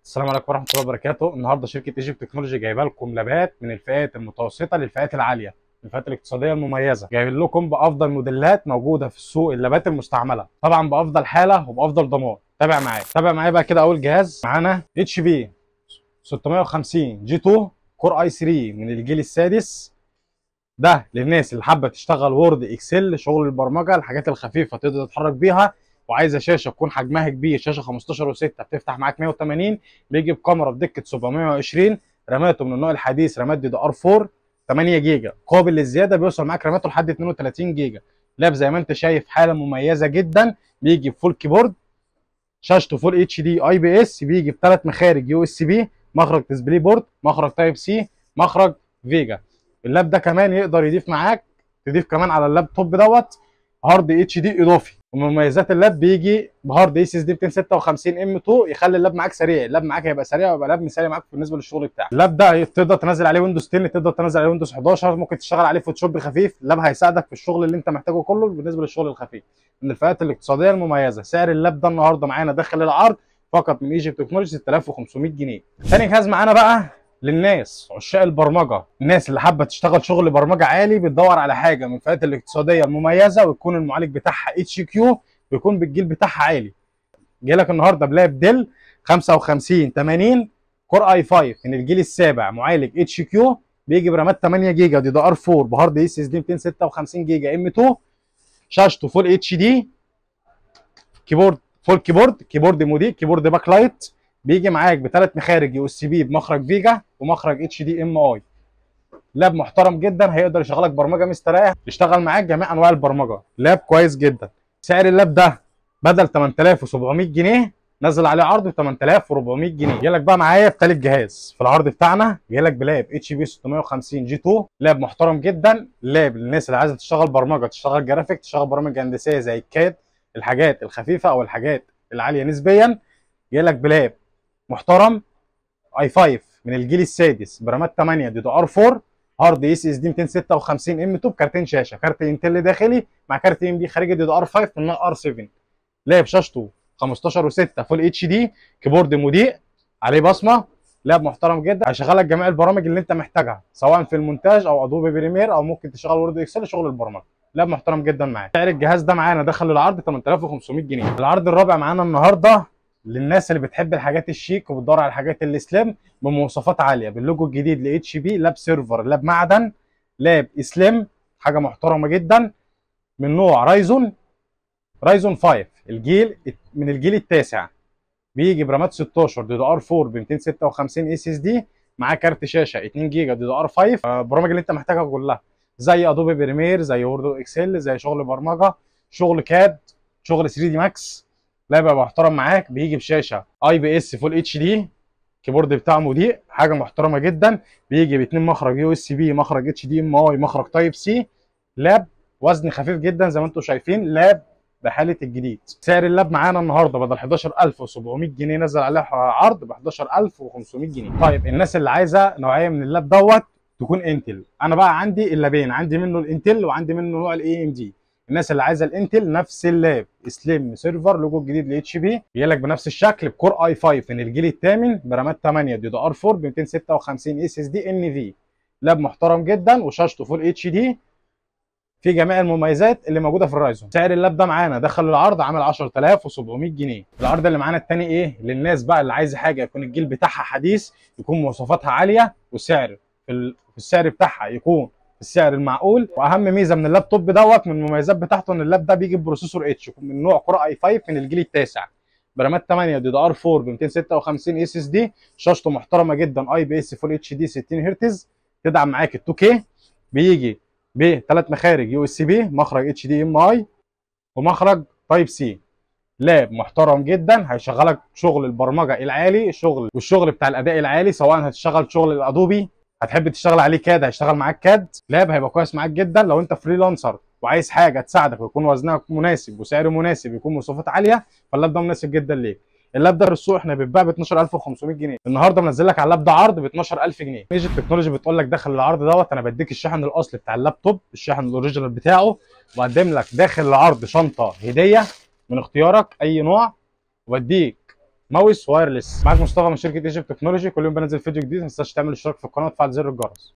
السلام عليكم ورحمة الله وبركاته. النهارده شركة ايجيبت تكنولوجي جايبه لكم لابات من الفئات المتوسطة للفئات العالية، الفئات الاقتصادية المميزة. جايب لكم بأفضل موديلات موجودة في السوق، اللابات المستعملة طبعا بأفضل حالة وبأفضل ضمان. تابع معايا بقى كده. أول جهاز معانا اتش بي 650 جي 2 كور اي 3 من الجيل السادس. ده للناس اللي حابة تشتغل وورد اكسل، شغل البرمجة، الحاجات الخفيفة تقدر تتحرك بيها، وعايزه شاشه تكون حجمها كبير، شاشه 15 و6 بتفتح معاك 180، بيجي بكاميرا بدقه 720، راماته من النوع الحديث، رامات دي دي ار 4 8 جيجا، قابل للزياده، بيوصل معاك راماته لحد 32 جيجا. لاب زي ما انت شايف حاله مميزه جدا، بيجي بفول كيبورد، شاشته فول اتش دي اي بي اس، بيجي بثلاث مخارج يو اس بي، مخرج ديسبلاي بورد، مخرج تايب سي، مخرج فيجا. اللاب ده كمان يقدر يضيف معاك، تضيف كمان على اللابتوب دوت هارد اتش دي اضافي. ومن مميزات اللاب بيجي بهارد اس اس دي 256 ام 2 يخلي اللاب معاك سريع. اللاب معاك هيبقى سريع ويبقى لاب مثالي معاك بالنسبه للشغل بتاعك. اللاب ده تقدر تنزل عليه ويندوز 10، تقدر تنزل عليه ويندوز 11، ممكن تشتغل عليه فوتوشوب خفيف. اللاب هيساعدك في الشغل اللي انت محتاجه كله بالنسبه للشغل الخفيف. من الفئات الاقتصاديه المميزه. سعر اللاب ده النهارده معانا داخل العرض فقط من ايجيبت تكنولوجي 6500 جنيه. ثاني جهاز معانا بقى للناس عشاق البرمجه، الناس اللي حابه تشتغل شغل برمجه عالي، بتدور على حاجه من الفئات الاقتصاديه المميزه، ويكون المعالج بتاعها اتش كيو، ويكون بالجيل بتاعها عالي. جاي لك النهارده بلاب ديل 5580 كور اي 5 من الجيل السابع، معالج اتش كيو، بيجي برامات 8 جيجا دي دي ار 4 بهارد اس اس دي 256 جيجا ام 2، شاشته فول اتش دي، كيبورد فول كيبورد مودي، كيبورد باك لايت، بيجي معاك بثلاث مخارج يو اس بي بمخرج فيجا ومخرج اتش دي ام اي. لاب محترم جدا، هيقدر يشغلك برمجه مستريح، يشتغل معاك جميع انواع البرمجه. لاب كويس جدا. سعر اللاب ده بدل 8700 جنيه نزل عليه عرض ب 8400 جنيه. جاي لك بقى معايا بثالث جهاز في العرض بتاعنا، جاي لك بلاب اتش بي 650 جي 2، لاب محترم جدا، لاب للناس اللي عايزه تشتغل برمجه، تشتغل جرافيك، تشتغل برامج هندسيه زي الكاد، الحاجات الخفيفه او الحاجات العاليه نسبيا. جاي لك بلاب محترم اي 5 من الجيل السادس برامات 8 دي دي ار 4، هارد اس اس دي 256 ام 2 بكارتين شاشه، كارت انتل داخلي مع كارت ام دي خارجي دي دي ار 5 من نوع ار 7. لاب شاشته 15 و6 فول اتش دي، كيبورد مضيء عليه بصمه. لاب محترم جدا، هيشغلك جميع البرامج اللي انت محتاجها سواء في المونتاج او ادوبي بريمير، او ممكن تشغل وورد اكسل شغل البرمجه. لاب محترم جدا معاك. سعر الجهاز ده معانا دخل العرض 8500 جنيه. العرض الرابع معانا النهارده للناس اللي بتحب الحاجات الشيك وبتدور على الحاجات السليم بمواصفات عاليه، باللوجو الجديد ل اتش بي، لاب سيرفر، لاب معدن، لاب سليم، حاجه محترمه جدا، من نوع رايزون 5 الجيل من الجيل التاسع، بيجي برامات 16 دي دي ار 4 ب 256 اس اس دي، معاه كارت شاشه 2 جيجا دي دي ار 5. البرامج اللي انت محتاجها كلها زي ادوبي بريمير، زي وورد اكسل، زي شغل برمجه، شغل كاد، شغل 3 دي ماكس. لا يبقى محترم معاك. بيجي بشاشه اي بي اس فول اتش دي، الكيبورد بتاعه مضيء، حاجه محترمه جدا، بيجي باثنين مخرج يو اس بي، مخرج اتش دي ام اي، مخرج تايب سي. لاب وزن خفيف جدا زي ما انتم شايفين، لاب بحاله الجديد. سعر اللاب معانا النهارده بدل 11700 جنيه نزل عليه عرض ب 11500 جنيه. طيب الناس اللي عايزه نوعيه من اللاب دوت تكون انتل، انا بقى عندي اللابين، عندي منه الانتل وعندي منه نوع الاي ام دي. الناس اللي عايزه الانتل نفس اللاب سليم سيرفر، لوجو الجديد لاتش بي، جاي لك بنفس الشكل بكور اي 5 من الجيل الثامن برامات 8 دي دي ار 4 ب 256 اس اس دي ان في. لاب محترم جدا وشاشته فول اتش دي، في جميع المميزات اللي موجوده في الرايزون. سعر اللاب ده معانا دخل العرض عامل 10700 جنيه. العرض اللي معانا الثاني ايه للناس بقى اللي عايزه حاجه يكون الجيل بتاعها حديث، يكون مواصفاتها عاليه، والسعر في السعر بتاعها يكون في السعر المعقول. واهم ميزه من اللابتوب دوت من المميزات بتاعته ان اللاب ده بيجي ببروسيسور اتش من نوع كور اي 5 من الجيل التاسع، برامات 8 دي دي ار 4 ب 256 اس اس دي، شاشته محترمه جدا اي بي اس فول اتش دي 60 هرتز، تدعم معاك ال 2 كي، بيجي بثلاث مخارج يو اس بي، مخرج اتش دي ام اي ومخرج تايب سي. لاب محترم جدا، هيشغلك شغل البرمجه العالي، والشغل بتاع الاداء العالي، سواء هتشتغل شغل الادوبي، هتحب تشتغل عليه كاد هيشتغل معاك كاد. لاب هيبقى كويس معاك جدا لو انت فريلانسر وعايز حاجه تساعدك ويكون وزنها مناسب وسعره مناسب، يكون مواصفات عاليه، فاللاب ده مناسب جدا ليك. اللاب ده في السوق احنا بيتباع ب 12500 جنيه، النهارده منزل لك على اللاب ده عرض ب 12000 جنيه. ايجيبت تكنولوجي بتقول لك داخل العرض دوت انا بديك الشاحن الاصلي بتاع اللابتوب، الشاحن الاوريجينال بتاعه، وبقدم لك داخل العرض شنطه هديه من اختيارك اي نوع، وبديك ماوس وايرلس. معاك مصطفى من شركه ايجيبت تكنولوجي، كل يوم بنزل فيديو جديد، ما تنساش تعمل اشتراك في القناه وتفعل زر الجرس.